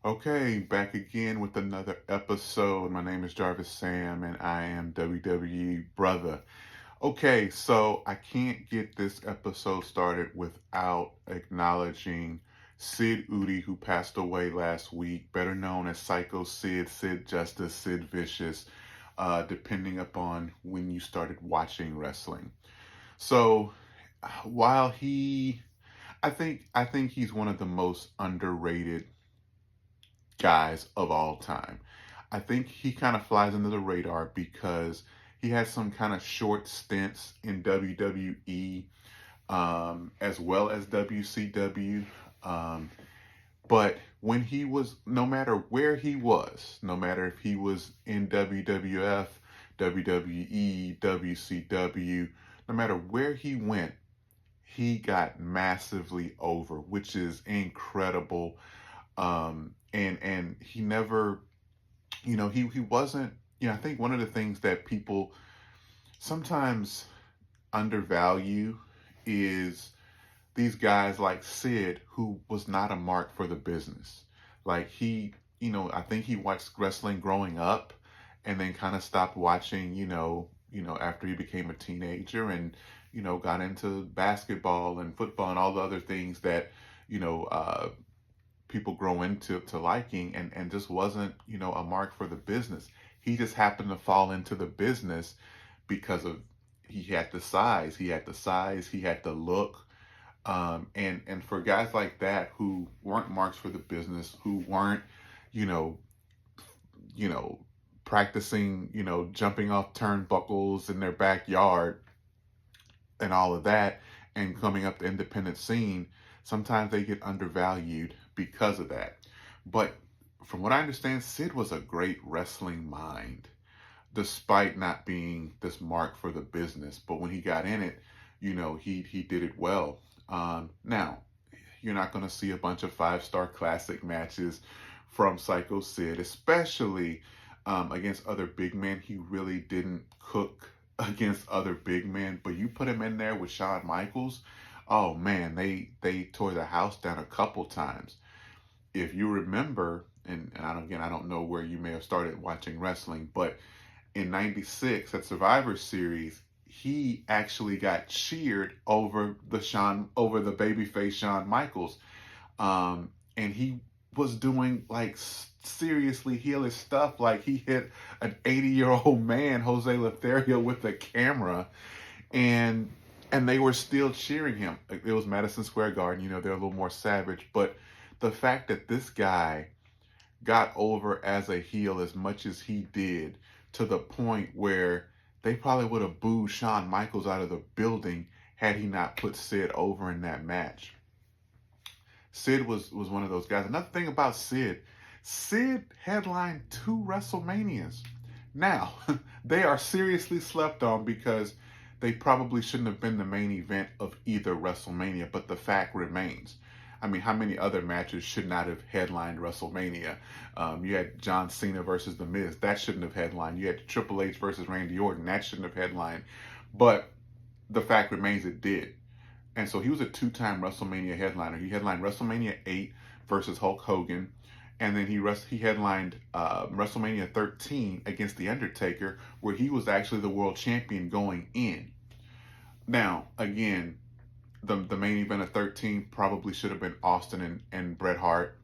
Okay, back again with another episode. My name is Jarvis Sam, and I am WWE Brother. Okay, so I can't get this episode started without acknowledging Sid Udi, who passed away last week, better known as Sycho Sid, Sid Justice, Sid Vicious, depending upon when you started watching wrestling. So, while I think he's one of the most underrated guys of all time. I think he kind of flies under the radar because he had some kind of short stints in WWE as well as WCW. Um, but when he was, no matter where he was, no matter if he was in WWF, WWE, WCW, no matter where he went, he got massively over, which is incredible. And he never, he wasn't. I think one of the things that people sometimes undervalue is these guys like Sid, who was not a mark for the business. Like I think he watched wrestling growing up, and then kind of stopped watching. After he became a teenager, and got into basketball and football and all the other things that you know uh, people grow into liking, and just wasn't a mark for the business. He just happened to fall into the business because of he had the look, and for guys like that who weren't marks for the business, who weren't you know you know practicing jumping off turnbuckles in their backyard and all of that, and coming up the independent scene, sometimes they get undervalued because of that. But from what I understand, Sid was a great wrestling mind, despite not being this mark for the business. But when he got in it, he did it well. Now, you're not going to see a bunch of 5-star classic matches from Psycho Sid, especially against other big men. He really didn't cook against other big men, but you put him in there with Shawn Michaels, oh man, they tore the house down a couple times. If you remember, and I don't know where you may have started watching wrestling, but in '96 at Survivor Series, he actually got cheered over the babyface Shawn Michaels, and he was doing like seriously heelish stuff. Like he hit an 80-year-old man, Jose Lothario, with a camera, and they were still cheering him. It was Madison Square Garden. They're a little more savage, but the fact that this guy got over as a heel as much as he did, to the point where they probably would have booed Shawn Michaels out of the building had he not put Sid over in that match. Sid was one of those guys. Another thing about Sid headlined 2 WrestleManias. Now, they are seriously slept on because they probably shouldn't have been the main event of either WrestleMania, but the fact remains. I mean, how many other matches should not have headlined WrestleMania? You had John Cena versus The Miz. That shouldn't have headlined. You had Triple H versus Randy Orton. That shouldn't have headlined. But the fact remains it did. And so he was a 2-time WrestleMania headliner. He headlined WrestleMania 8 versus Hulk Hogan. And then he headlined WrestleMania 13 against The Undertaker, where he was actually the world champion going in. Now, again, the main event of 13 probably should have been Austin and Bret Hart.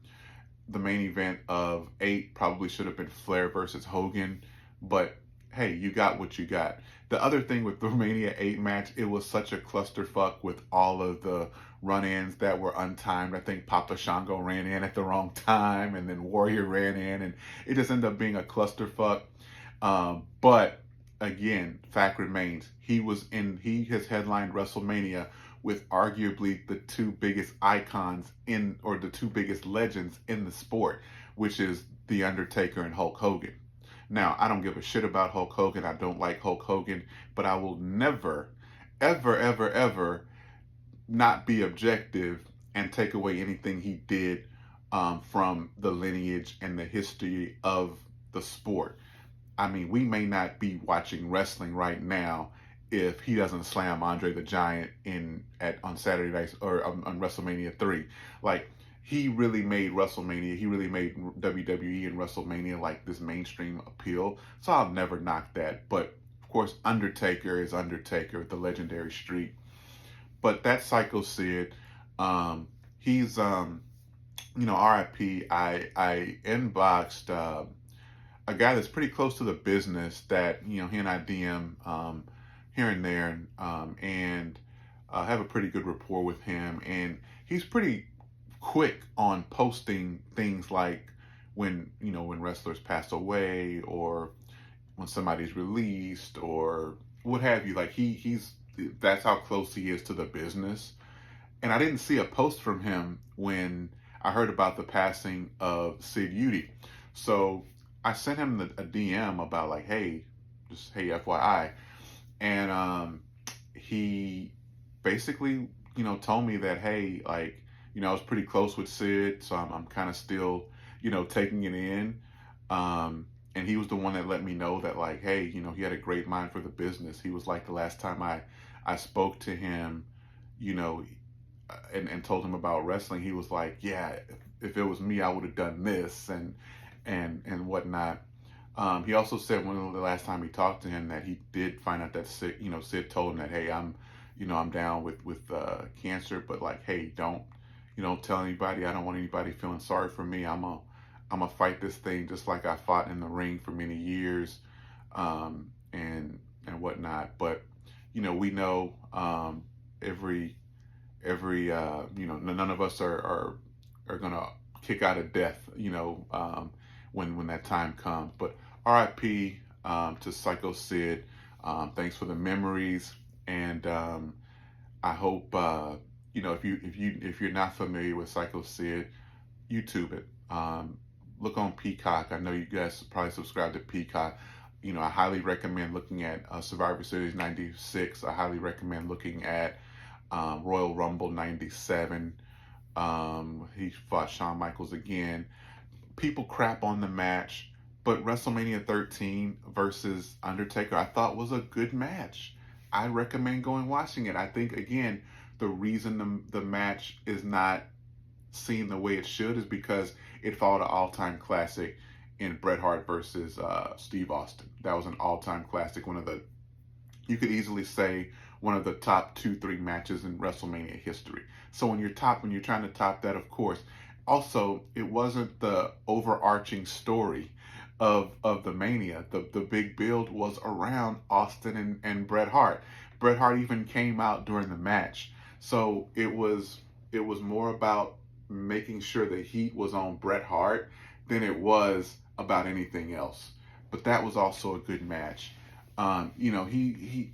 The main event of 8 probably should have been Flair versus Hogan. But hey, you got what you got. The other thing with the Mania 8 match, it was such a clusterfuck with all of the run-ins that were untimed. I think Papa Shango ran in at the wrong time, and then Warrior ran in, and it just ended up being a clusterfuck. But again, fact remains, he has headlined WrestleMania with arguably the 2 biggest icons or the 2 biggest legends in the sport, which is The Undertaker and Hulk Hogan. Now, I don't give a shit about Hulk Hogan. I don't like Hulk Hogan, but I will never, ever, ever, ever not be objective and take away anything he did from the lineage and the history of the sport. I mean, we may not be watching wrestling right now if he doesn't slam Andre the Giant on Saturday nights or on WrestleMania 3. Like, he really made WrestleMania, he really made WWE and WrestleMania like this mainstream appeal. So I'll never knock that. But of course, Undertaker is Undertaker, the legendary streak. But that Sycho Sid, he's RIP. I inboxed a guy that's pretty close to the business that he and I DM here and there, and have a pretty good rapport with him, and he's pretty quick on posting things like when wrestlers pass away, or when somebody's released, or what have you. Like he's that's how close he is to the business. And I didn't see a post from him when I heard about the passing of Sid Udy. So I sent him a DM about like, hey, just hey, FYI. And he basically, told me that, hey, like, I was pretty close with Sid, so I'm kind of still, taking it in. And he was the one that let me know that, like, hey, he had a great mind for the business. He was like, the last time I spoke to him, you know, and told him about wrestling, he was like, yeah, if it was me, I would have done this and whatnot. He also said when the last time he talked to him that he did find out that Sid told him that, hey, I'm down with cancer, but like, hey, don't tell anybody. I don't want anybody feeling sorry for me. I'm a fight this thing just like I fought in the ring for many years, and whatnot. But we know every none of us are gonna kick out of death, when that time comes. But RIP to Sycho Sid. Thanks for the memories, and I hope if you're not familiar with Sycho Sid, YouTube it. Look on Peacock. I know you guys probably subscribe to Peacock. I highly recommend looking at Survivor Series '96. I highly recommend looking at Royal Rumble '97. He fought Shawn Michaels again. People crap on the match, but WrestleMania 13 versus Undertaker, I thought was a good match. I recommend going watching it. I think, again, the reason the match is not seen the way it should is because it followed an all-time classic in Bret Hart versus Steve Austin. That was an all-time classic. You could easily say one of the top 2-3 matches in WrestleMania history. So when you're trying to top that, of course. Also, it wasn't the overarching story of the Mania. The big build was around Austin and Bret Hart. Bret Hart even came out during the match. So it was more about making sure the heat was on Bret Hart than it was about anything else. But that was also a good match. He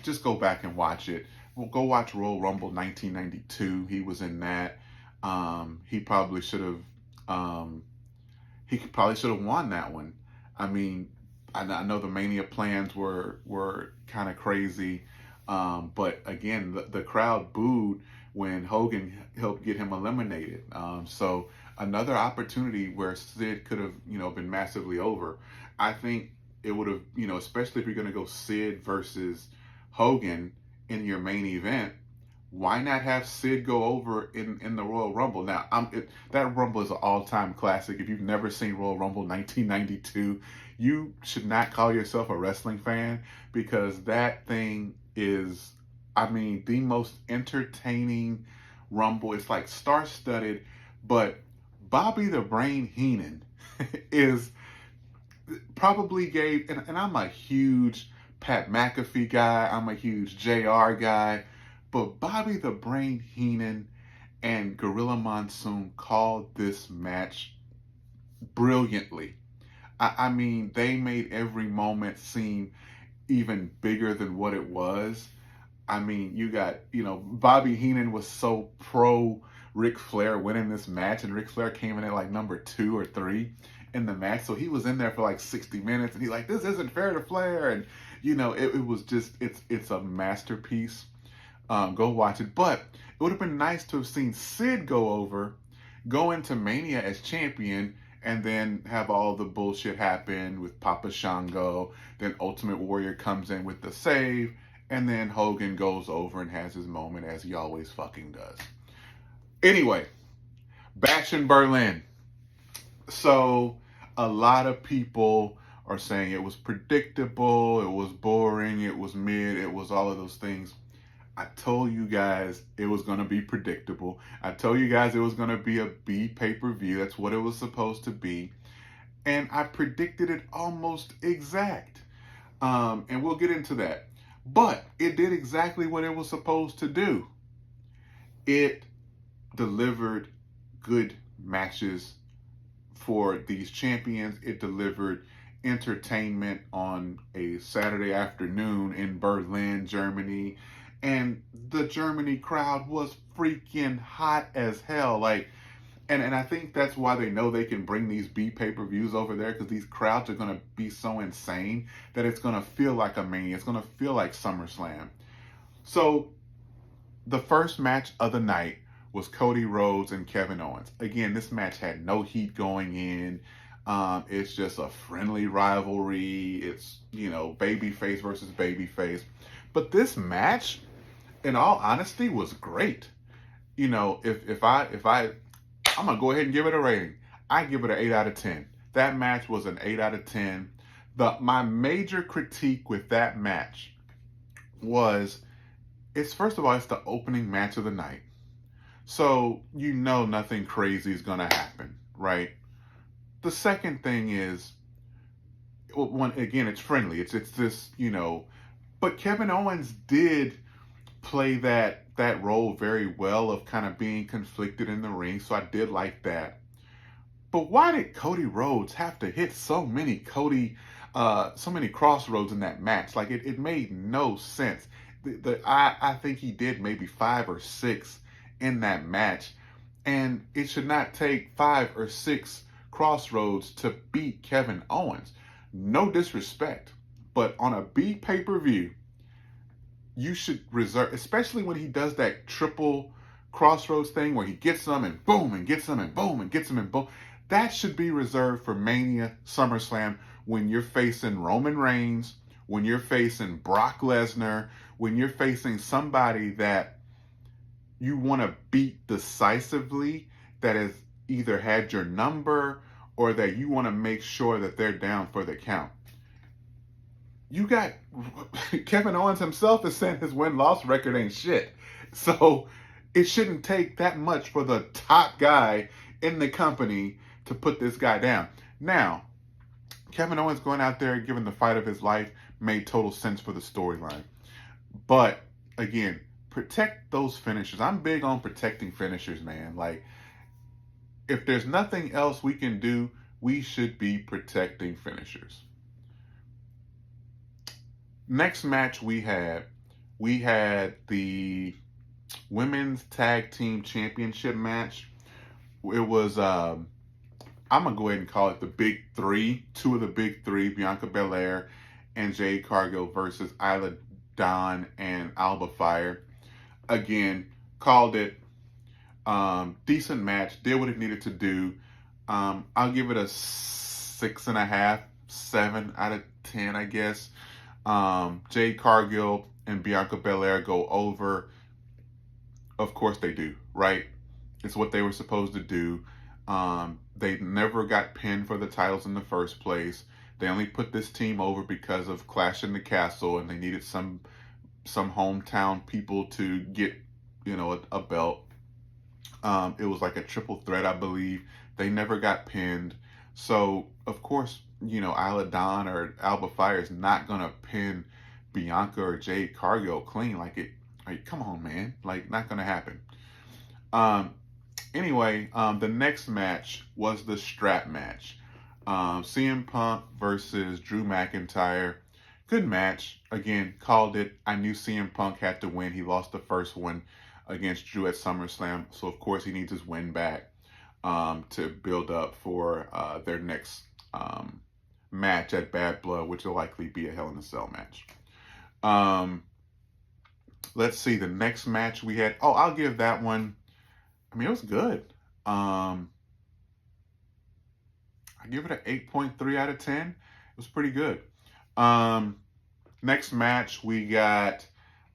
just go back and watch it. Well, go watch Royal Rumble 1992. He was in that. He probably should have. He probably should have won that one. I mean, I know the Mania plans were kind of crazy, but again, the crowd booed when Hogan helped get him eliminated. So another opportunity where Sid could have been massively over. I think it would have, especially if you're going to go Sid versus Hogan in your main event, why not have Sid go over in the Royal Rumble? Now, that Rumble is an all-time classic. If you've never seen Royal Rumble 1992, you should not call yourself a wrestling fan, because that thing is, the most entertaining Rumble. It's like star-studded, but Bobby the Brain Heenan is probably and I'm a huge Pat McAfee guy. I'm a huge JR guy. But Bobby the Brain Heenan and Gorilla Monsoon called this match brilliantly. They made every moment seem even bigger than what it was. You got, Bobby Heenan was so pro Ric Flair winning this match, and Ric Flair came in at like number 2 or 3 in the match. So he was in there for like 60 minutes, and he's like, this isn't fair to Flair. And, it was just, it's a masterpiece. Go watch it. But it would have been nice to have seen Sid go into Mania as champion, and then have all the bullshit happen with Papa Shango. Then Ultimate Warrior comes in with the save, and then Hogan goes over and has his moment, as he always fucking does. Anyway, Bash in Berlin. So a lot of people are saying it was predictable, it was boring, it was mid, it was all of those things. I told you guys it was going to be predictable. I told you guys it was going to be a B pay-per-view. That's what it was supposed to be. And I predicted it almost exact. And we'll get into that. But it did exactly what it was supposed to do. It delivered good matches for these champions. It delivered entertainment on a Saturday afternoon in Berlin, Germany. And the Germany crowd was freaking hot as hell. Like, and I think that's why they know they can bring these B pay-per-views over there, because these crowds are going to be so insane that it's going to feel like a Mania. It's going to feel like SummerSlam. So the first match of the night was Cody Rhodes and Kevin Owens. Again, this match had no heat going in. It's just a friendly rivalry. It's, babyface versus babyface. But this match, in all honesty, was great. I'm gonna go ahead and give it a rating. I give it an 8 out of 10. That match was an 8 out of 10. My major critique with that match was, first of all, it's the opening match of the night. So nothing crazy is gonna happen, right? The second thing is, it's friendly. It's this, but Kevin Owens did play that role very well of kind of being conflicted in the ring, so I did like that. But why did Cody Rhodes have to hit so many crossroads in that match? Like, it made no sense. I think he did maybe 5 or 6 in that match, and it should not take 5 or 6 crossroads to beat Kevin Owens. No disrespect, but on a B pay-per-view, you should reserve, especially when he does that triple crossroads thing where he gets them and boom, and gets them and boom, and gets them and boom. That should be reserved for Mania, SummerSlam, when you're facing Roman Reigns, when you're facing Brock Lesnar, when you're facing somebody that you want to beat decisively, that has either had your number or that you want to make sure that they're down for the count. You got Kevin Owens himself is saying his win-loss record ain't shit. So it shouldn't take that much for the top guy in the company to put this guy down. Now, Kevin Owens going out there and giving the fight of his life made total sense for the storyline. But again, protect those finishers. I'm big on protecting finishers, man. Like, if there's nothing else we can do, we should be protecting finishers. Next match we had the Women's Tag Team Championship match. It was, I'm going to go ahead and call it the Big Three. 2 of the Big Three, Bianca Belair and Jade Cargill versus Isla Dawn and Alba Fire. Again, called it. Decent match. Did what it needed to do. I'll give it a 6.5, 7 out of 10, I guess. Jade Cargill and Bianca Belair go over. Of course they do, right? It's what they were supposed to do. They never got pinned for the titles in the first place. They only put this team over because of Clash in the Castle, and they needed some hometown people to get, a belt. It was like a triple threat, I believe. They never got pinned. So, of course, Isla Dawn or Alba Fire is not going to pin Bianca or Jade Cargill clean. Like, come on, man. Like, not going to happen. Anyway, the next match was the strap match. CM Punk versus Drew McIntyre. Good match. Again, called it. I knew CM Punk had to win. He lost the first one against Drew at SummerSlam. So, of course, he needs his win back to build up for their next match at Bad Blood, which will likely be a Hell in a Cell match. Let's see. The next match we had. Oh, I'll give that one. I mean, it was good. I give it an 8.3 out of 10. It was pretty good. Next match, we got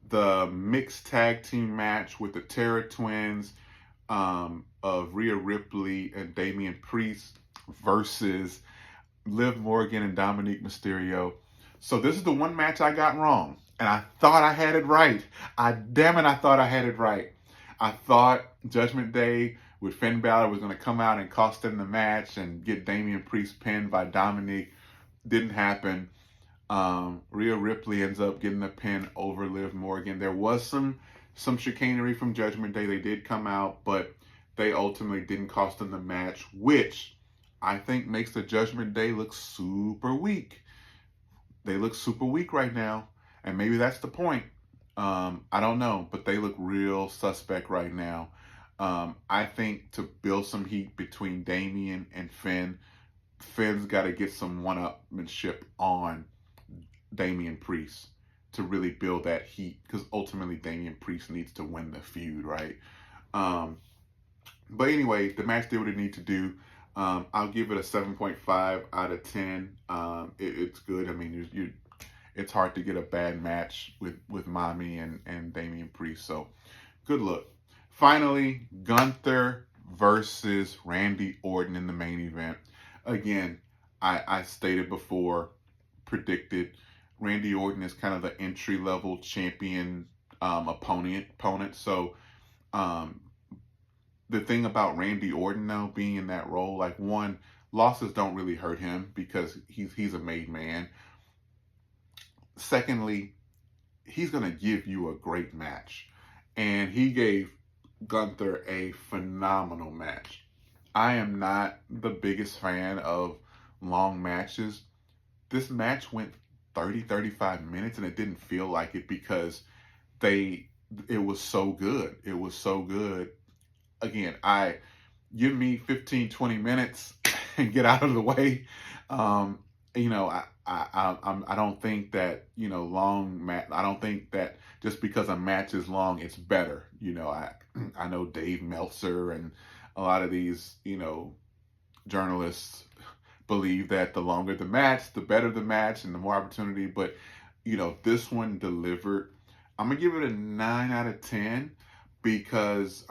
the mixed tag team match with the Terra Twins of Rhea Ripley and Damian Priest versus Liv Morgan and Dominique Mysterio. So this is the one match I got wrong. And I thought I had it right. I thought I had it right. I thought Judgment Day with Finn Balor was going to come out and cost them the match and get Damian Priest pinned by Dominique. Didn't happen. Rhea Ripley ends up getting the pin over Liv Morgan. There was some chicanery from Judgment Day. They did come out, but they ultimately didn't cost them the match, which I think makes the Judgment Day look super weak. They look super weak right now, and maybe that's the point. I don't know, but they look real suspect right now. I think to build some heat between Damian and Finn, Finn's got to get some one-upmanship on Damian Priest to really build that heat, because ultimately Damian Priest needs to win the feud, right? But anyway, the match did what it needed to do. I'll give it a 7.5 out of 10. It's good. I mean, it's hard to get a bad match with Mommy and Damian Priest. So, good look. Finally, Gunther versus Randy Orton in the main event. Again, I stated before, predicted Randy Orton is kind of the entry-level champion opponent. So, the thing about Randy Orton now being in that role, like, one, losses don't really hurt him because he's a made man. Secondly, he's going to give you a great match. And he gave Gunther a phenomenal match. I am not the biggest fan of long matches. This match went 35 minutes and it didn't feel like it because it was so good. It was so good. Again, give me 15, 20 minutes and get out of the way. I don't think that, I don't think that just because a match is long, it's better. I know Dave Meltzer and a lot of these, journalists believe that the longer the match, the better the match and the more opportunity. But, this one delivered. I'm going to give it a 9 out of 10 because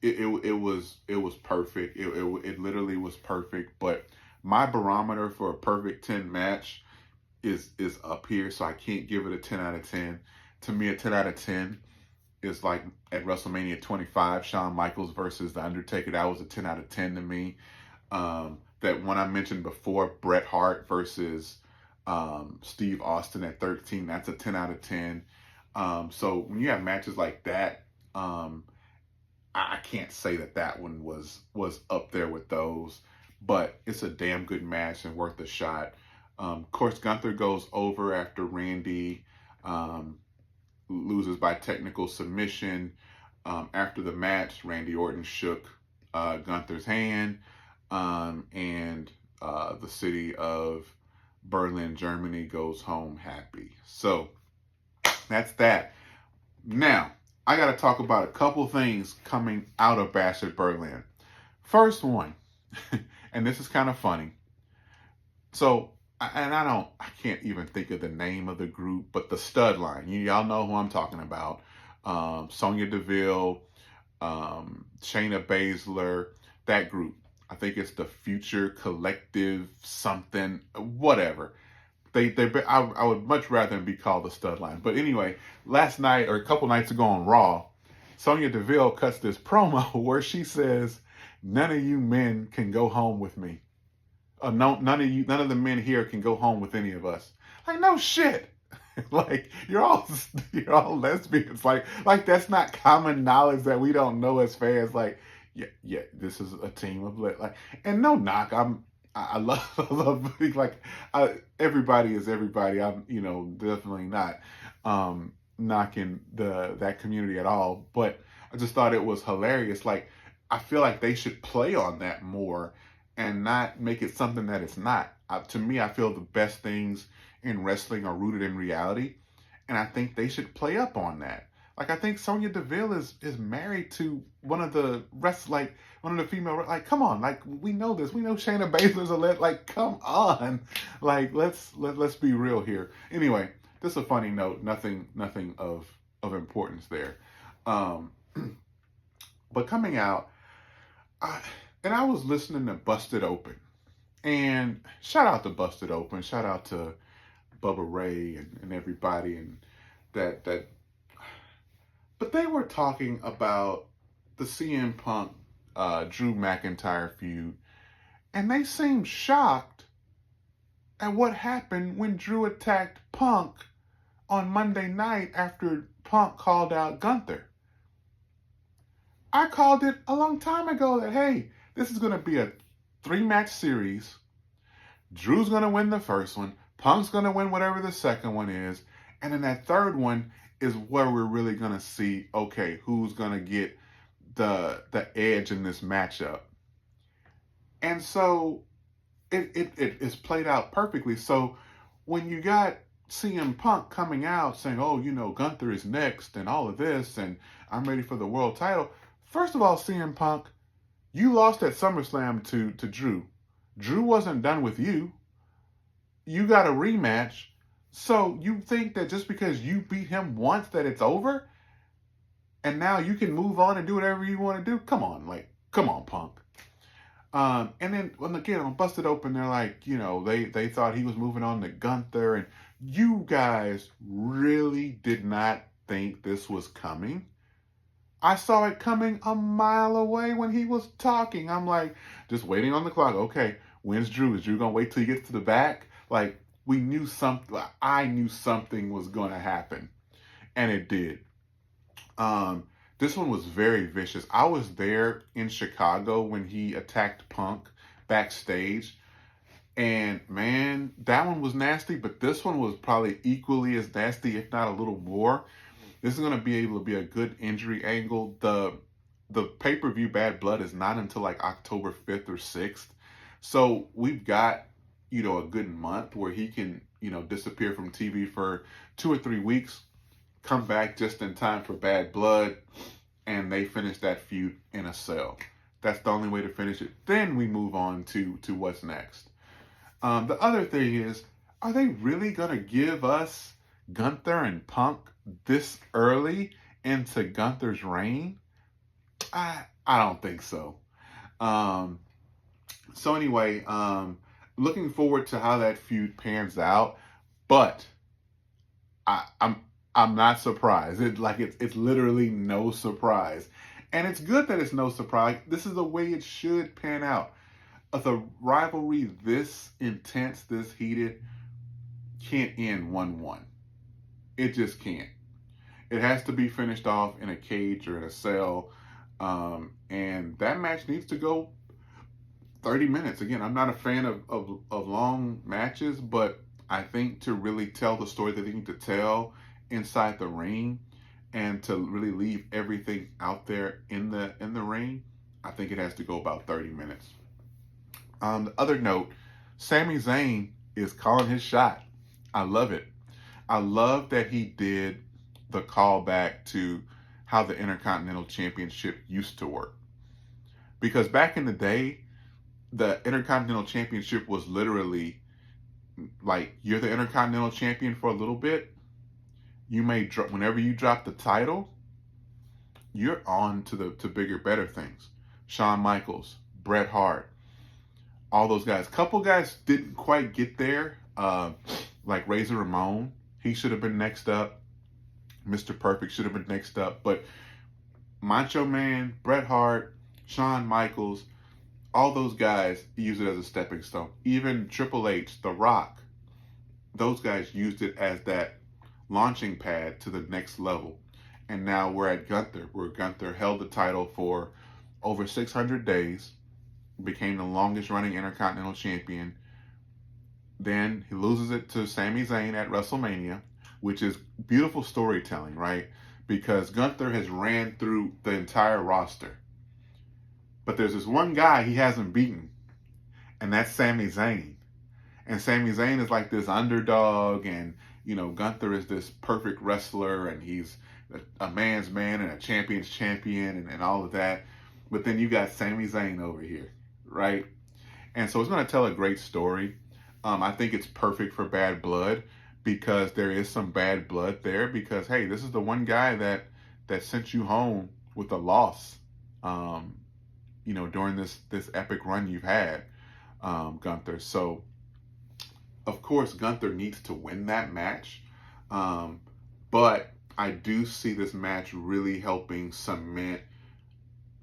it was perfect. It literally was perfect. But my barometer for a perfect 10 match is up here, so I can't give it a 10 out of 10. To me, a 10 out of 10 is like at WrestleMania 25, Shawn Michaels versus The Undertaker. That was a 10 out of 10 to me. That one I mentioned before, Bret Hart versus Steve Austin at 13, that's a 10 out of 10. So when you have matches like that, I can't say that one was up there with those, but it's a damn good match and worth a shot. Of course, Gunther goes over after Randy loses by technical submission. After the match, Randy Orton shook Gunther's hand, and the city of Berlin, Germany goes home happy. So that's that. Now, I got to talk about a couple things coming out of Bash at Berlin. First one, and this is kind of funny. So, I can't even think of the name of the group, but the Stud Line. Y'all know who I'm talking about. Sonya Deville, Shayna Baszler, that group. I think it's the Future Collective something, whatever. I would much rather them be called the Stud Line. But anyway, last night or a couple nights ago on Raw, Sonya Deville cuts this promo where she says, "None of you men can go home with me. None of the men here can go home with any of us." Like, no shit. Like, you're all lesbians. Like that's not common knowledge that we don't know as fans. Like, yeah, this is a team of and no knock. I love everybody is everybody. I'm definitely not knocking that community at all. But I just thought it was hilarious. Like, I feel like they should play on that more and not make it something that it's not. To me, I feel the best things in wrestling are rooted in reality, and I think they should play up on that. Like, I think Sonya Deville is married to one of the female. Like, come on, like, we know this. We know Shayna Baszler's like, come on, like, let's be real here. Anyway, this is a funny note. Nothing of importance there. But coming out, I, and I was listening to Busted Open. And shout out to Busted Open. Shout out to Bubba Ray and everybody and that. But they were talking about the CM Punk Drew McIntyre feud, and they seemed shocked at what happened when Drew attacked Punk on Monday night after Punk called out Gunther. I called it a long time ago that, hey, this is going to be a 3-match series. Drew's going to win the first one. Punk's going to win whatever the second one is. And then that third one is where we're really going to see, okay, who's going to get the edge in this matchup. And so it's played out perfectly. So when you got CM Punk coming out saying, oh, Gunther is next and all of this, and I'm ready for the world title. First of all, CM Punk, you lost at SummerSlam to Drew. Drew wasn't done with you. You got a rematch. So you think that just because you beat him once that it's over? And now you can move on and do whatever you want to do? Come on, Punk. And then, again, on Busted Open, they're like, they thought he was moving on to Gunther. And you guys really did not think this was coming. I saw it coming a mile away when he was talking. I'm like, just waiting on the clock. Okay, when's Drew? Is Drew going to wait till he gets to the back? Like, we knew something. I knew something was going to happen. And it did. This one was very vicious. I was there in Chicago when he attacked Punk backstage. And, man, that one was nasty. But this one was probably equally as nasty, if not a little more. This is going to be able to be a good injury angle. The pay-per-view Bad Blood is not until like October 5th or 6th. So we've got, a good month where he can, disappear from TV for 2 or 3 weeks, come back just in time for Bad Blood, and they finish that feud in a cell. That's the only way to finish it. Then we move on to what's next. The other thing is, are they really going to give us Gunther and Punk this early into Gunther's reign? I don't think so. So anyway, looking forward to how that feud pans out, but I'm not surprised. It's literally no surprise, and it's good that it's no surprise. This is the way it should pan out. The rivalry this intense, this heated, can't end 1-1. It just can't. It has to be finished off in a cage or in a cell, and that match needs to go 30 minutes. Again, I'm not a fan of long matches, but I think to really tell the story that they need to tell inside the ring and to really leave everything out there in the ring, I think it has to go about 30 minutes. The other note, Sami Zayn is calling his shot. I love it. I love that he did the callback to how the Intercontinental Championship used to work. Because back in the day, the Intercontinental Championship was literally like, you're the Intercontinental Champion for a little bit. You may drop, whenever you drop the title, you're on to bigger, better things. Shawn Michaels, Bret Hart, all those guys. Couple guys didn't quite get there, like Razor Ramon. He should have been next up. Mr. Perfect should have been next up. But Macho Man, Bret Hart, Shawn Michaels, all those guys use it as a stepping stone. Even Triple H, The Rock, those guys used it as that launching pad to the next level. And now we're at Gunther, where Gunther held the title for over 600 days, became the longest running Intercontinental Champion. Then he loses it to Sami Zayn at WrestleMania, which is beautiful storytelling, right? Because Gunther has ran through the entire roster. But there's this one guy he hasn't beaten, and that's Sami Zayn. And Sami Zayn is like this underdog, and, Gunther is this perfect wrestler, and he's a man's man and a champion's champion and all of that. But then you got Sami Zayn over here, right? And so it's going to tell a great story. I think it's perfect for Bad Blood because there is some bad blood there because, hey, this is the one guy that sent you home with a loss. during this epic run you've had, Gunther. So of course Gunther needs to win that match, but I do see this match really helping cement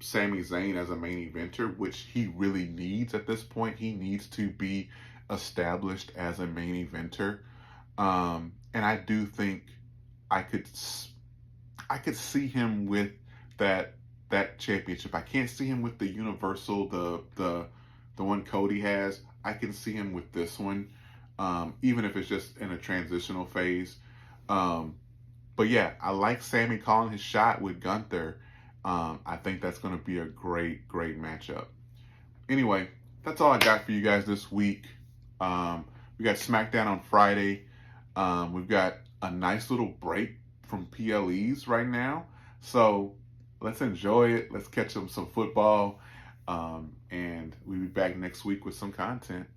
Sami Zayn as a main eventer, which he really needs at this point. He needs to be established as a main eventer, and I do think I could see him with that championship. I can't see him with the Universal, the one Cody has. I can see him with this one, even if it's just in a transitional phase. But yeah, I like Sami calling his shot with Gunther. I think that's going to be a great matchup. Anyway, that's all I got for you guys this week. We got SmackDown on Friday. We've got a nice little break from PLEs right now. So let's enjoy it. Let's catch some football. And we'll be back next week with some content.